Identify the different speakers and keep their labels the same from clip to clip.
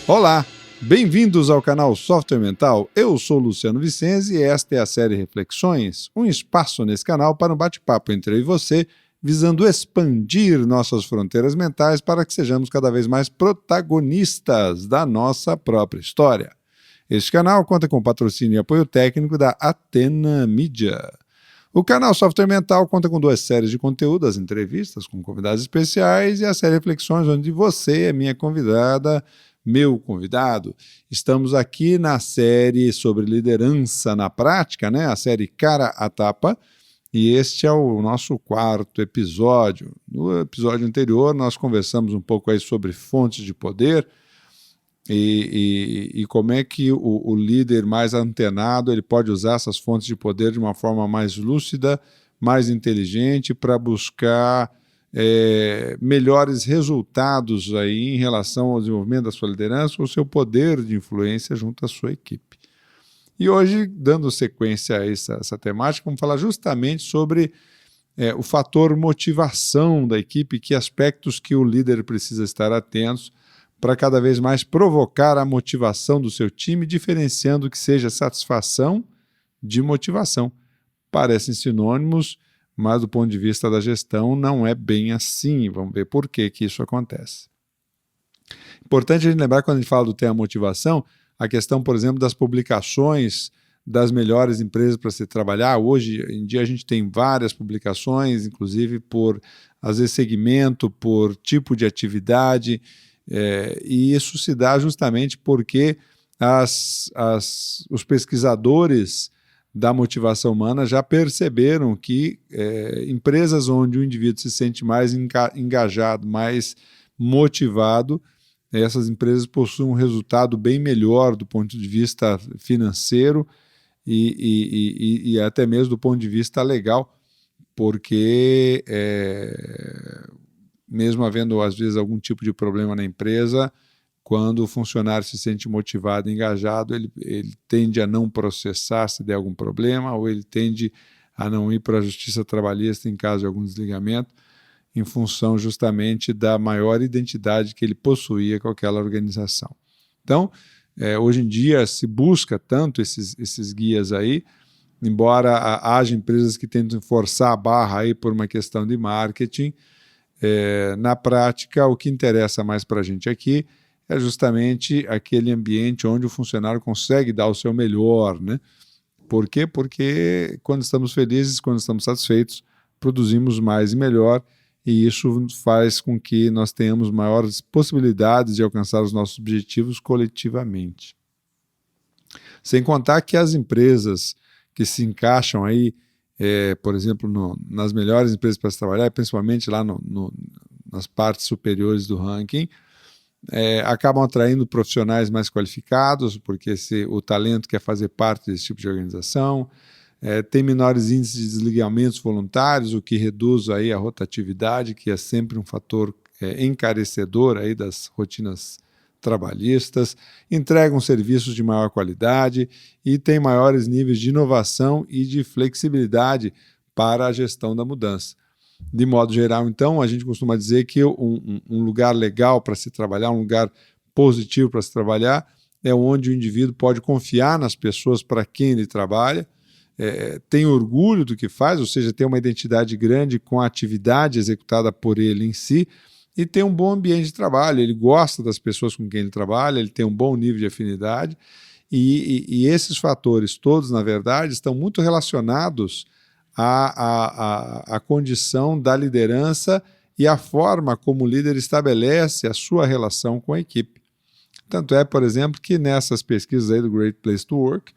Speaker 1: Olá, bem-vindos ao canal Software Mental. Eu sou Luciano Vicenzi e esta é a série Reflexões, um espaço nesse canal para um bate-papo entre eu e você, visando expandir nossas fronteiras mentais para que sejamos cada vez mais protagonistas da nossa própria história. Este canal conta com patrocínio e apoio técnico da Atena Media. O canal Software Mental conta com 2 séries de conteúdo, as entrevistas com convidados especiais e a série Reflexões, onde você é minha convidada, meu convidado. Estamos aqui na série sobre liderança na prática, né? A série Cara a Tapa, e este é o nosso 4º episódio. No episódio anterior, nós conversamos um pouco aí sobre fontes de poder e como é que o líder mais antenado ele pode usar essas fontes de poder de uma forma mais lúcida, mais inteligente, para buscar melhores resultados aí em relação ao desenvolvimento da sua liderança ou seu poder de influência junto à sua equipe. E hoje, dando sequência a essa temática, vamos falar justamente sobre o fator motivação da equipe, que aspectos que o líder precisa estar atentos para cada vez mais provocar a motivação do seu time, diferenciando que seja satisfação de motivação. Parecem sinônimos, mas do ponto de vista da gestão não é bem assim. Vamos ver por que isso acontece. Importante a gente lembrar, quando a gente fala do tema motivação, a questão, por exemplo, das publicações das melhores empresas para se trabalhar. Hoje em dia a gente tem várias publicações, inclusive por, às vezes, segmento, por tipo de atividade, e isso se dá justamente porque os pesquisadores da motivação humana já perceberam que empresas onde o indivíduo se sente mais engajado, mais motivado, essas empresas possuem um resultado bem melhor do ponto de vista financeiro e até mesmo do ponto de vista legal, porque mesmo havendo às vezes algum tipo de problema na empresa, quando o funcionário se sente motivado e engajado, ele tende a não processar se der algum problema, ou ele tende a não ir para a justiça trabalhista em caso de algum desligamento, em função justamente da maior identidade que ele possuía com aquela organização. Então, hoje em dia se busca tanto esses guias aí, embora haja empresas que tentam forçar a barra aí por uma questão de marketing, na prática o que interessa mais para a gente aqui é justamente aquele ambiente onde o funcionário consegue dar o seu melhor, né? Por quê? Porque quando estamos felizes, quando estamos satisfeitos, produzimos mais e melhor, e isso faz com que nós tenhamos maiores possibilidades de alcançar os nossos objetivos coletivamente. Sem contar que as empresas que se encaixam aí, por exemplo, nas melhores empresas para se trabalhar, principalmente lá nas partes superiores do ranking, acabam atraindo profissionais mais qualificados, porque o talento quer fazer parte desse tipo de organização, tem menores índices de desligamentos voluntários, o que reduz aí a rotatividade, que é sempre um fator encarecedor aí das rotinas trabalhistas, entregam serviços de maior qualidade e tem maiores níveis de inovação e de flexibilidade para a gestão da mudança. De modo geral, então, a gente costuma dizer que um lugar legal para se trabalhar, um lugar positivo para se trabalhar, é onde o indivíduo pode confiar nas pessoas para quem ele trabalha, tem orgulho do que faz, ou seja, tem uma identidade grande com a atividade executada por ele em si, e tem um bom ambiente de trabalho, ele gosta das pessoas com quem ele trabalha, ele tem um bom nível de afinidade, e esses fatores todos, na verdade, estão muito relacionados à condição da liderança e à forma como o líder estabelece a sua relação com a equipe. Tanto é, por exemplo, que nessas pesquisas aí do Great Place to Work,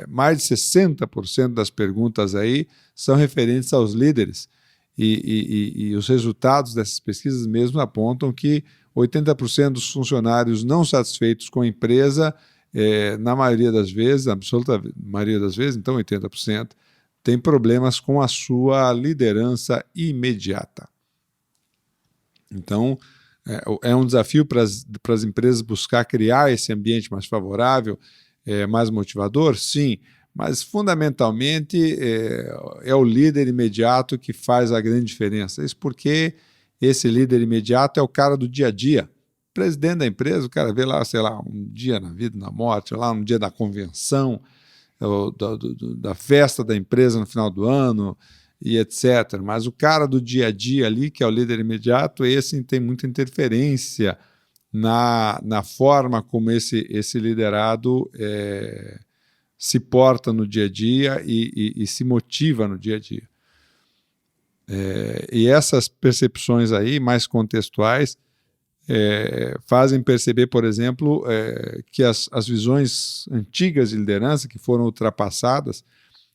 Speaker 1: mais de 60% das perguntas aí são referentes aos líderes, e os resultados dessas pesquisas mesmo apontam que 80% dos funcionários não satisfeitos com a empresa, na maioria das vezes, na absoluta maioria das vezes, então 80%, tem problemas com a sua liderança imediata. Então, é um desafio para as empresas buscar criar esse ambiente mais favorável, mais motivador? Sim, mas fundamentalmente é o líder imediato que faz a grande diferença. Isso porque esse líder imediato é o cara do dia a dia, presidente da empresa, o cara vê lá, sei lá, um dia na vida, na morte, lá um dia da convenção, da festa da empresa no final do ano, e etc. Mas o cara do dia a dia ali, que é o líder imediato, esse tem muita interferência na forma como esse liderado se porta no dia a dia e se motiva no dia a dia. E essas percepções aí, mais contextuais, fazem perceber, por exemplo, que as visões antigas de liderança, que foram ultrapassadas,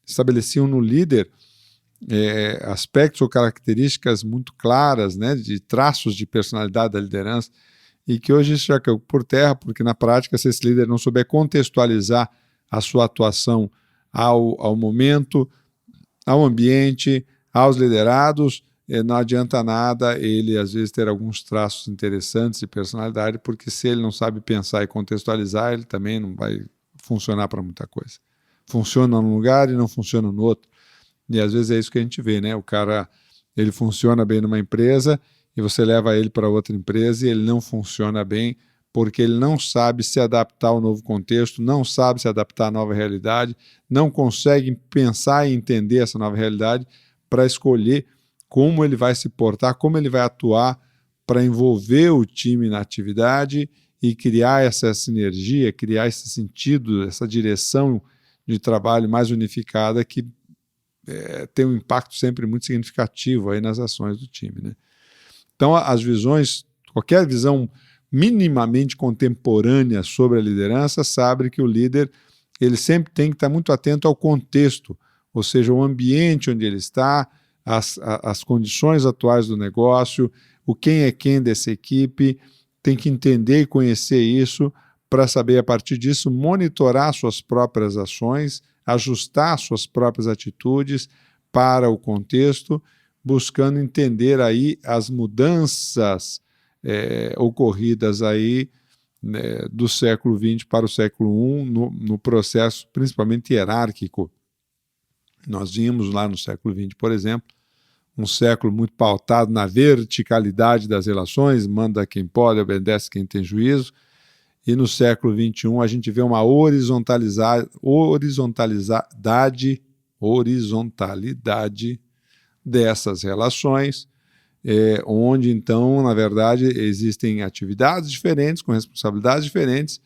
Speaker 1: estabeleciam no líder aspectos ou características muito claras, né, de traços de personalidade da liderança, e que hoje isso já caiu por terra, porque na prática, se esse líder não souber contextualizar a sua atuação ao momento, ao ambiente, aos liderados, não adianta nada ele, às vezes, ter alguns traços interessantes de personalidade, porque se ele não sabe pensar e contextualizar, ele também não vai funcionar para muita coisa. Funciona num lugar e não funciona no outro. E às vezes é isso que a gente vê, né? O cara, ele funciona bem numa empresa e você leva ele para outra empresa e ele não funciona bem porque ele não sabe se adaptar ao novo contexto, não sabe se adaptar à nova realidade, não consegue pensar e entender essa nova realidade para escolher como ele vai se portar, como ele vai atuar para envolver o time na atividade e criar essa sinergia, criar esse sentido, essa direção de trabalho mais unificada que tem um impacto sempre muito significativo aí nas ações do time, né? Então, as visões, qualquer visão minimamente contemporânea sobre a liderança sabe que o líder ele sempre tem que estar muito atento ao contexto, ou seja, o ambiente onde ele está, as condições atuais do negócio, o quem é quem dessa equipe, tem que entender e conhecer isso para saber, a partir disso, monitorar suas próprias ações, ajustar suas próprias atitudes para o contexto, buscando entender aí as mudanças ocorridas aí, né, do século XX para o século I, no processo principalmente hierárquico. Nós vimos lá no século XX, por exemplo, um século muito pautado na verticalidade das relações, manda quem pode, obedece quem tem juízo, e no século XXI a gente vê uma horizontalidade dessas relações, onde então, na verdade, existem atividades diferentes, com responsabilidades diferentes,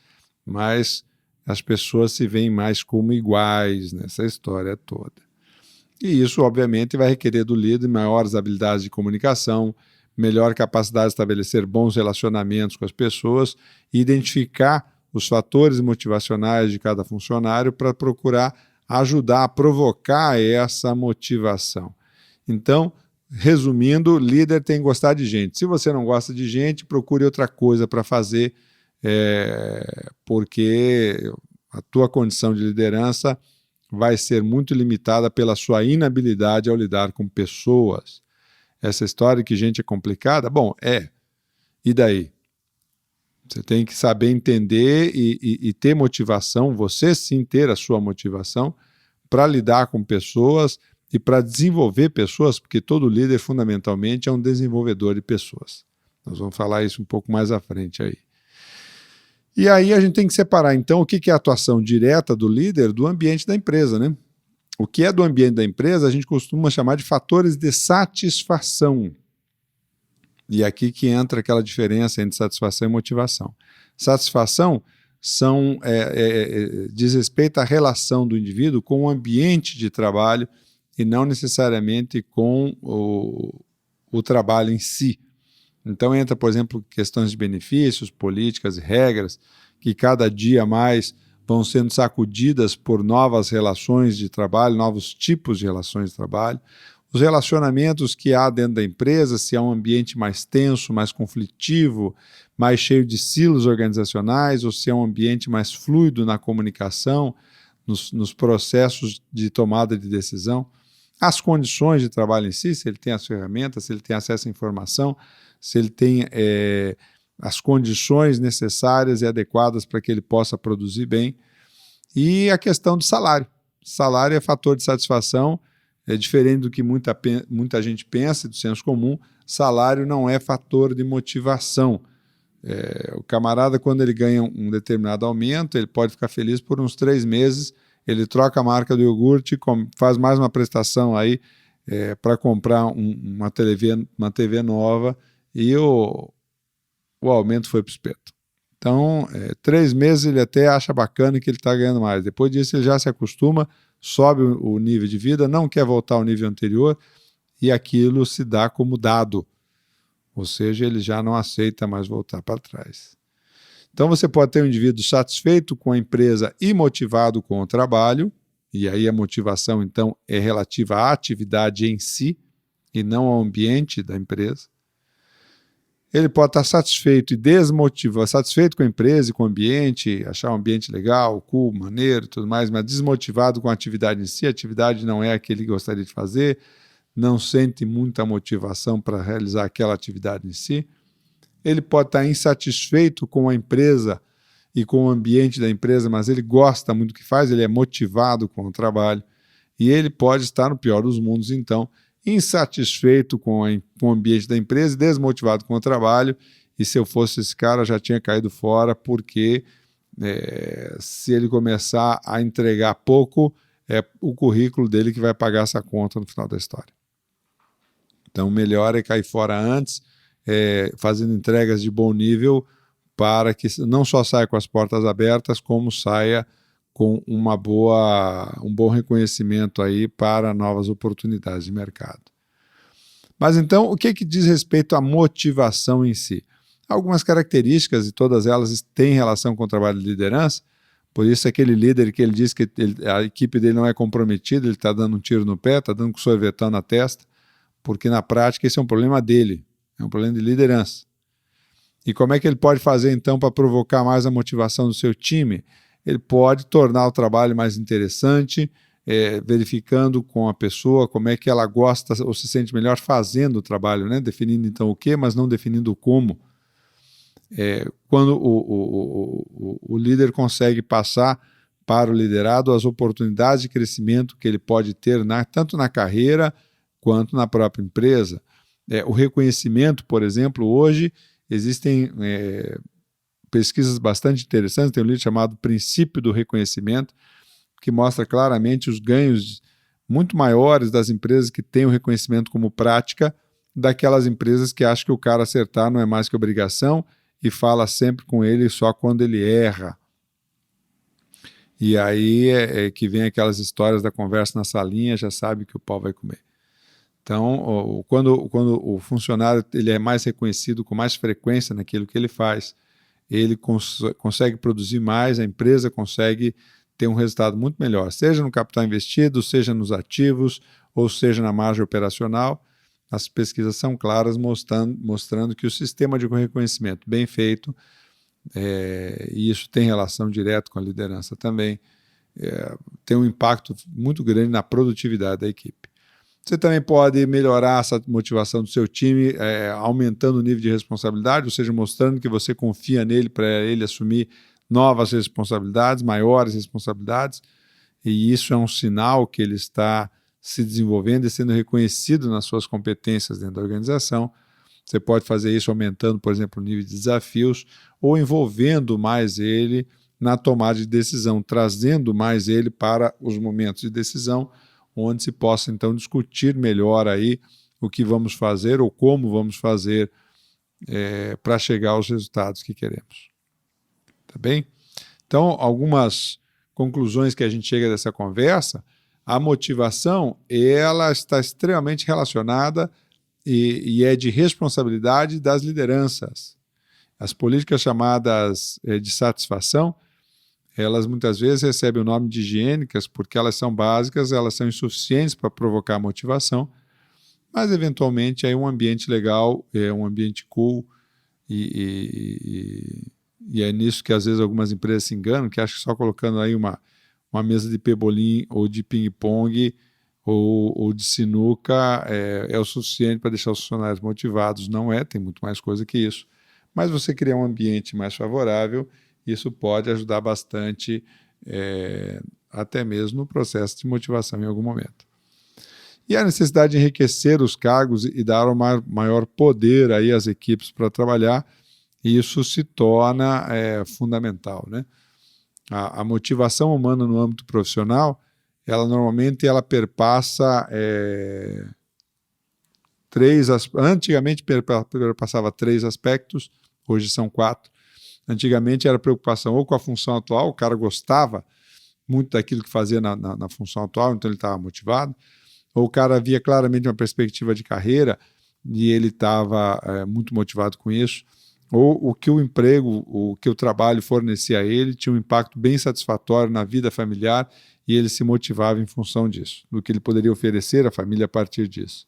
Speaker 1: mas as pessoas se veem mais como iguais nessa história toda. E isso, obviamente, vai requerer do líder maiores habilidades de comunicação, melhor capacidade de estabelecer bons relacionamentos com as pessoas e identificar os fatores motivacionais de cada funcionário para procurar ajudar a provocar essa motivação. Então, resumindo, líder tem que gostar de gente. Se você não gosta de gente, procure outra coisa para fazer, porque a tua condição de liderança vai ser muito limitada pela sua inabilidade ao lidar com pessoas. Essa história que gente é complicada, bom, e daí? Você tem que saber entender e ter motivação, você sim ter a sua motivação para lidar com pessoas e para desenvolver pessoas, porque todo líder fundamentalmente é um desenvolvedor de pessoas. Nós vamos falar isso um pouco mais à frente aí. E aí a gente tem que separar então o que é a atuação direta do líder do ambiente da empresa, né? O que é do ambiente da empresa a gente costuma chamar de fatores de satisfação. E aqui que entra aquela diferença entre satisfação e motivação. Satisfação diz respeito à relação do indivíduo com o ambiente de trabalho e não necessariamente com o trabalho em si. Então entra, por exemplo, questões de benefícios, políticas e regras que cada dia mais vão sendo sacudidas por novas relações de trabalho, novos tipos de relações de trabalho. Os relacionamentos que há dentro da empresa, se há um ambiente mais tenso, mais conflitivo, mais cheio de silos organizacionais, ou se é um ambiente mais fluido na comunicação, nos processos de tomada de decisão. As condições de trabalho em si, se ele tem as ferramentas, se ele tem acesso à informação, se ele tem as condições necessárias e adequadas para que ele possa produzir bem. E a questão do salário. Salário é fator de satisfação, é diferente do que muita gente pensa, do senso comum. Salário não é fator de motivação. O camarada, quando ele ganha um determinado aumento, ele pode ficar feliz por uns 3 meses, ele troca a marca do iogurte, faz mais uma prestação aí para comprar uma TV nova e o aumento foi para o espeto. Então, 3 meses ele até acha bacana que ele está ganhando mais. Depois disso ele já se acostuma, sobe o nível de vida, não quer voltar ao nível anterior e aquilo se dá como dado. Ou seja, ele já não aceita mais voltar para trás. Então você pode ter um indivíduo satisfeito com a empresa e motivado com o trabalho, e aí a motivação então é relativa à atividade em si e não ao ambiente da empresa. Ele pode estar satisfeito e desmotivado, satisfeito com a empresa e com o ambiente, achar o ambiente legal, cool, maneiro e tudo mais, mas desmotivado com a atividade em si, a atividade não é a que ele gostaria de fazer, não sente muita motivação para realizar aquela atividade em si. Ele pode estar insatisfeito com a empresa e com o ambiente da empresa, mas ele gosta muito do que faz, ele é motivado com o trabalho. E ele pode estar, no pior dos mundos, então, insatisfeito com o ambiente da empresa e desmotivado com o trabalho. E se eu fosse esse cara, já tinha caído fora, porque se ele começar a entregar pouco, é o currículo dele que vai pagar essa conta no final da história. Então, melhor é cair fora antes, fazendo entregas de bom nível, para que não só saia com as portas abertas, como saia com um bom reconhecimento aí para novas oportunidades de mercado. Mas então, o que diz respeito à motivação em si? Algumas características, e todas elas têm relação com o trabalho de liderança, por isso aquele líder que ele diz que a equipe dele não é comprometida, ele está dando um tiro no pé, está dando um sorvetão na testa, porque na prática esse é um problema dele, é um problema de liderança. E como é que ele pode fazer então para provocar mais a motivação do seu time? Ele pode tornar o trabalho mais interessante, verificando com a pessoa como é que ela gosta ou se sente melhor fazendo o trabalho, né? Definindo então o que, mas não definindo o como. Quando o líder consegue passar para o liderado as oportunidades de crescimento que ele pode ter tanto na carreira quanto na própria empresa. O reconhecimento, por exemplo, hoje existem pesquisas bastante interessantes, tem um livro chamado Princípio do Reconhecimento, que mostra claramente os ganhos muito maiores das empresas que têm o reconhecimento como prática, daquelas empresas que acham que o cara acertar não é mais que obrigação e fala sempre com ele só quando ele erra. E aí que vem aquelas histórias da conversa na salinha, já sabe que o pau vai comer. Então, quando o funcionário ele é mais reconhecido com mais frequência naquilo que ele faz, ele consegue produzir mais, a empresa consegue ter um resultado muito melhor, seja no capital investido, seja nos ativos, ou seja na margem operacional. As pesquisas são claras mostrando que o sistema de reconhecimento bem feito, e isso tem relação direta com a liderança também, tem um impacto muito grande na produtividade da equipe. Você também pode melhorar essa motivação do seu time, aumentando o nível de responsabilidade, ou seja, mostrando que você confia nele para ele assumir novas responsabilidades, maiores responsabilidades, e isso é um sinal que ele está se desenvolvendo e sendo reconhecido nas suas competências dentro da organização. Você pode fazer isso aumentando, por exemplo, o nível de desafios ou envolvendo mais ele na tomada de decisão, trazendo mais ele para os momentos de decisão, onde se possa, então, discutir melhor aí o que vamos fazer ou como vamos fazer para chegar aos resultados que queremos. Tá bem? Então, algumas conclusões que a gente chega dessa conversa: a motivação, ela está extremamente relacionada e é de responsabilidade das lideranças. As políticas chamadas de satisfação, elas muitas vezes recebem o nome de higiênicas porque elas são básicas, elas são insuficientes para provocar motivação, mas eventualmente aí um ambiente legal, um ambiente cool, e é nisso que às vezes algumas empresas se enganam, que acham que só colocando aí uma mesa de pebolim ou de ping-pong ou de sinuca é o suficiente para deixar os funcionários motivados. Não é, tem muito mais coisa que isso. Mas você criar um ambiente mais favorável, isso pode ajudar bastante, até mesmo no processo de motivação em algum momento. E a necessidade de enriquecer os cargos e dar um maior poder aí às equipes para trabalhar, isso se torna fundamental, né? A motivação humana no âmbito profissional, normalmente perpassa antigamente perpassava 3 aspectos, hoje são 4. Antigamente era preocupação ou com a função atual, o cara gostava muito daquilo que fazia na função atual, então ele estava motivado, ou o cara via claramente uma perspectiva de carreira e ele estava muito motivado com isso, ou o que o emprego, o que o trabalho fornecia a ele tinha um impacto bem satisfatório na vida familiar e ele se motivava em função disso, do que ele poderia oferecer à família a partir disso.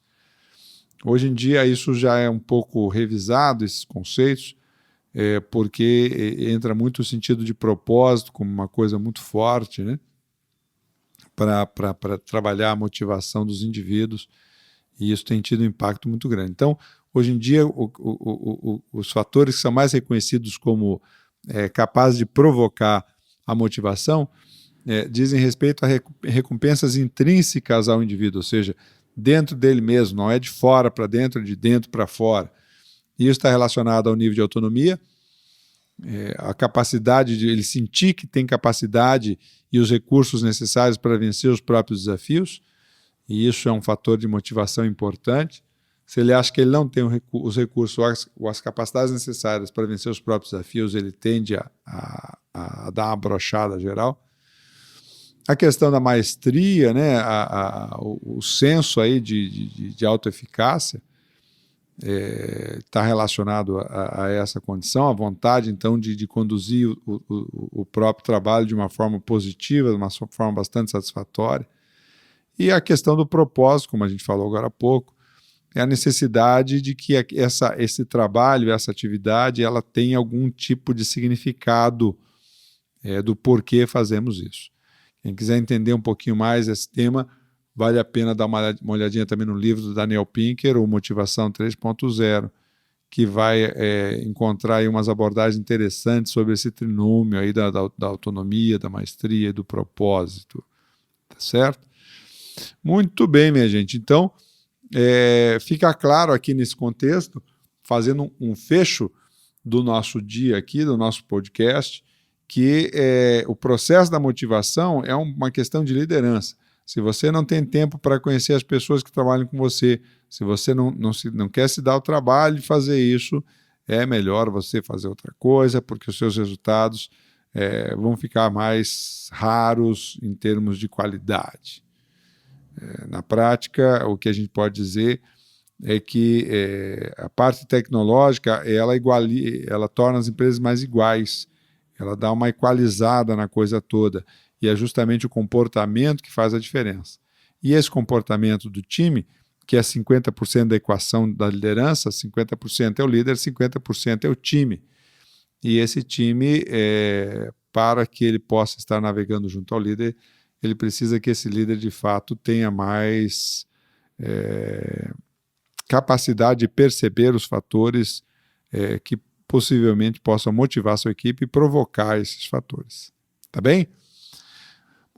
Speaker 1: Hoje em dia isso já é um pouco revisado, esses conceitos, porque entra muito o sentido de propósito como uma coisa muito forte, né? Para trabalhar a motivação dos indivíduos, e isso tem tido um impacto muito grande. Então, hoje em dia, os fatores que são mais reconhecidos como capazes de provocar a motivação dizem respeito a recompensas intrínsecas ao indivíduo, ou seja, dentro dele mesmo, não é de fora para dentro, é de dentro para fora. E isso está relacionado ao nível de autonomia, a capacidade de ele sentir que tem capacidade e os recursos necessários para vencer os próprios desafios, e isso é um fator de motivação importante. Se ele acha que ele não tem os recursos ou as capacidades necessárias para vencer os próprios desafios, ele tende a dar uma brochada geral. A questão da maestria, né, o senso aí de autoeficácia está relacionado a essa condição, a vontade, então, de conduzir o próprio trabalho de uma forma positiva, de uma forma bastante satisfatória. E a questão do propósito, como a gente falou agora há pouco, é a necessidade de que esse trabalho, essa atividade, ela tenha algum tipo de significado do porquê fazemos isso. Quem quiser entender um pouquinho mais esse tema, vale a pena dar uma olhadinha também no livro do Daniel Pinker, o Motivação 3.0, que vai encontrar aí umas abordagens interessantes sobre esse trinômio aí da autonomia, da maestria e do propósito. Tá certo? Muito bem, minha gente. Então, fica claro aqui nesse contexto, fazendo um fecho do nosso dia aqui, do nosso podcast, que o processo da motivação é uma questão de liderança. Se você não tem tempo para conhecer as pessoas que trabalham com você, se você não quer se dar o trabalho de fazer isso, é melhor você fazer outra coisa, porque os seus resultados vão ficar mais raros em termos de qualidade. Na prática, o que a gente pode dizer é que a parte tecnológica ela torna as empresas mais iguais, ela dá uma equalizada na coisa toda, e é justamente o comportamento que faz a diferença. E esse comportamento do time, que é 50% da equação da liderança, 50% é o líder, 50% é o time. E esse time, para que ele possa estar navegando junto ao líder, ele precisa que esse líder, de fato, tenha mais capacidade de perceber os fatores que possivelmente possam motivar a sua equipe e provocar esses fatores. Tá bem?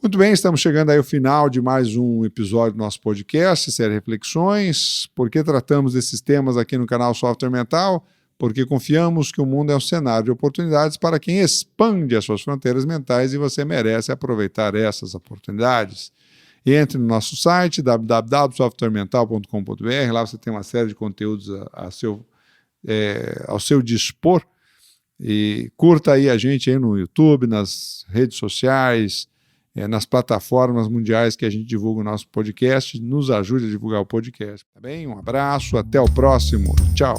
Speaker 1: Muito bem, estamos chegando aí ao final de mais um episódio do nosso podcast, série Reflexões. Por que tratamos desses temas aqui no canal Software Mental? Porque confiamos que o mundo é um cenário de oportunidades para quem expande as suas fronteiras mentais e você merece aproveitar essas oportunidades. Entre no nosso site www.softwaremental.com.br, lá você tem uma série de conteúdos ao seu dispor, e curta aí a gente aí no YouTube, nas redes sociais, nas plataformas mundiais que a gente divulga o nosso podcast, nos ajude a divulgar o podcast. Tá bem? Um abraço, até o próximo. Tchau.